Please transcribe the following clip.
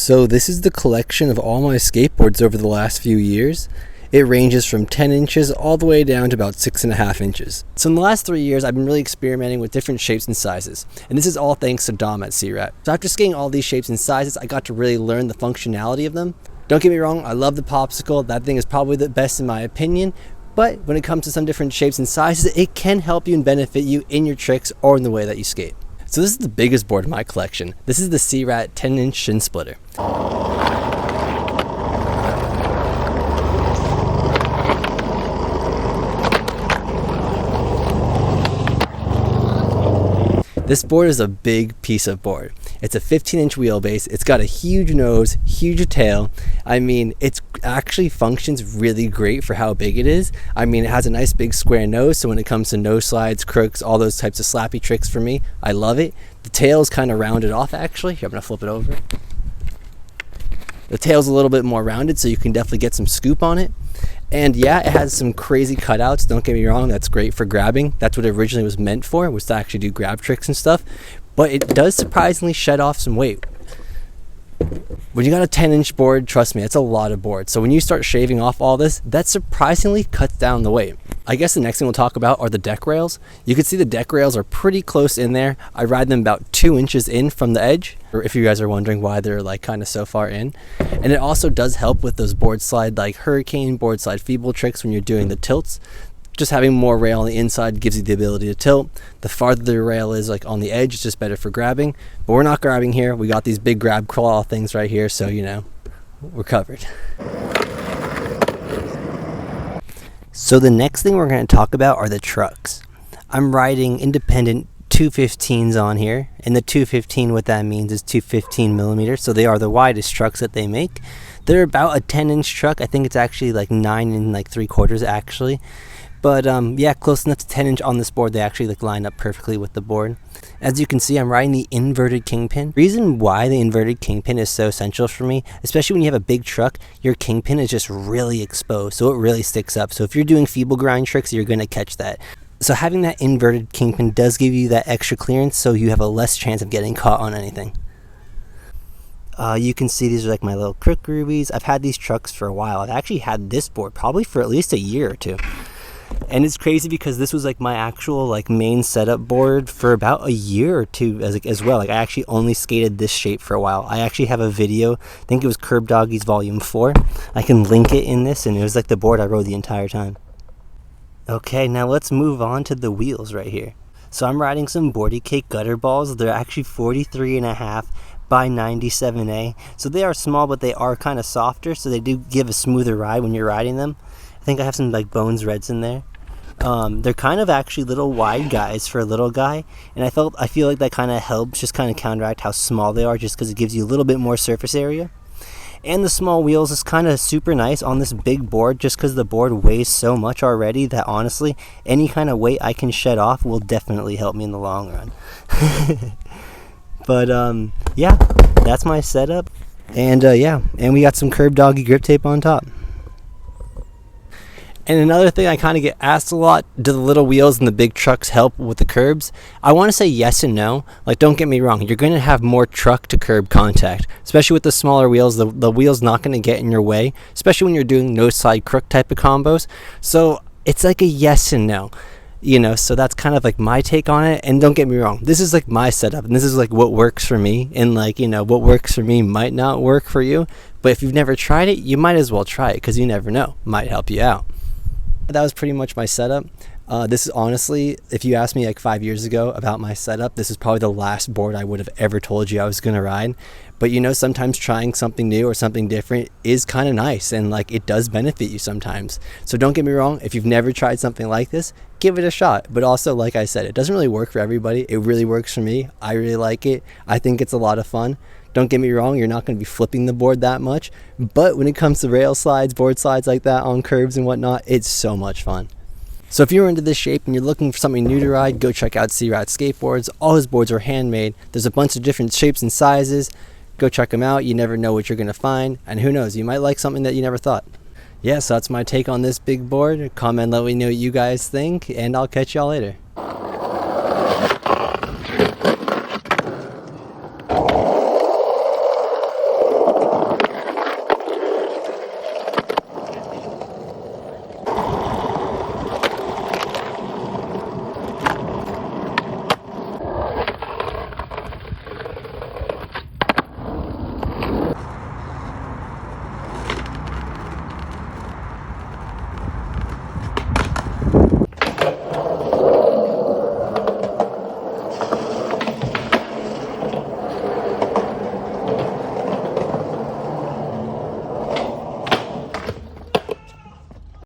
So this is the collection of all my skateboards over the last few years. It ranges from 10 inches all the way down to about 6.5 inches. So in the last 3 years, I've been really experimenting with different shapes and sizes. And this is all thanks to Dom at Searat. So after skating all these shapes and sizes, I got to really learn the functionality of them. Don't get me wrong, I love the popsicle. That thing is probably the best in my opinion. But when it comes to some different shapes and sizes, it can help you and benefit you in your tricks or in the way that you skate. So this is the biggest board in my collection. This is the Searat 10-inch Shin splitter. This board is a big piece of board. It's a 15-inch wheelbase. It's got a huge nose, huge tail. I mean, it actually functions really great for how big it is. I mean, it has a nice big square nose, so when it comes to nose slides, crooks, all those types of slappy tricks for me, I love it. The tail is kind of rounded off, actually. Here, I'm gonna flip it over. The tail's a little bit more rounded, so you can definitely get some scoop on it. And yeah, it has some crazy cutouts, don't get me wrong, that's great for grabbing. That's what it originally was meant for, was to actually do grab tricks and stuff. But it does surprisingly shed off some weight. When you got a 10-inch board, trust me, it's a lot of board. So when you start shaving off all this, that surprisingly cuts down the weight. I guess the next thing we'll talk about are the deck rails. You can see the deck rails are pretty close in there. I ride them about 2 inches in from the edge, or if you guys are wondering why they're like kind of so far in. And it also does help with those board slide like hurricane, board slide feeble tricks when you're doing the tilts. Just having more rail on the inside gives you the ability to tilt. The farther the rail is like on the edge, it's just better for grabbing. But we're not grabbing here. We got these big grab claw things right here, so you know, we're covered. So the next thing we're going to talk about are the trucks. I'm riding independent 215s on here, and the 215, what that means is 215 millimeters, so they are the widest trucks that they make. They're about a 10-inch truck. I think it's actually like 9 3/4 actually. But yeah, close enough to 10-inch on this board. They actually like line up perfectly with the board. As you can see, I'm riding the inverted kingpin. Reason why the inverted kingpin is so essential for me, especially when you have a big truck, your kingpin is just really exposed, so it really sticks up. So if you're doing feeble grind tricks, you're gonna catch that. So having that inverted kingpin does give you that extra clearance, so you have a less chance of getting caught on anything. You can see these are like my little crook rubies. I've had these trucks for a while. I've actually had this board probably for at least a year or two. And it's crazy because this was like my actual like main setup board for about a year or two as well. Like I actually only skated this shape for a while. I actually have a video, I think it was Curb Doggies Volume 4. I can link it in this, and it was like the board I rode the entire time. Okay, now let's move on to the wheels right here. So I'm riding some boardycake gutter balls. They're actually 43.5 by 97A. So they are small, but they are kind of softer, so they do give a smoother ride when you're riding them. I think I have some like Bones Reds in there. They're kind of actually little wide guys for a little guy, and I feel like that kind of helps just kind of counteract how small they are, just because it gives you a little bit more surface area. And the small wheels is kind of super nice on this big board, just because the board weighs so much already that honestly any kind of weight I can shed off will definitely help me in the long run. But yeah, that's my setup, and yeah, and we got some Curb Doggy grip tape on top. And another thing I kind of get asked a lot, do the little wheels and the big trucks help with the curbs? I want to say yes and no. Like, don't get me wrong, you're going to have more truck to curb contact, especially with the smaller wheels. The wheel's not going to get in your way, especially when you're doing nose slide crook type of combos. So it's like a yes and no, you know, so that's kind of like my take on it. And don't get me wrong, this is like my setup, and this is like what works for me, and like, you know, what works for me might not work for you. But if you've never tried it, you might as well try it, because you never know, might help you out. That was pretty much my setup. This is honestly, if you asked me like 5 years ago about my setup, this is probably the last board I would have ever told you I was going to ride. But you know, sometimes trying something new or something different is kind of nice, and like it does benefit you sometimes. So don't get me wrong, if you've never tried something like this, give it a shot. But also, like I said, it doesn't really work for everybody. It really works for me. I really like it. I think it's a lot of fun. Don't get me wrong, you're not going to be flipping the board that much, but when it comes to rail slides, board slides like that on curbs and whatnot, it's so much fun. So if you're into this shape and you're looking for something new to ride, go check out Searat Skateboards. All his boards are handmade. There's a bunch of different shapes and sizes. Go check them out. You never know what you're going to find, and who knows, you might like something that you never thought. Yeah, so that's my take on this big board. Comment, let me know what you guys think, and I'll catch y'all later.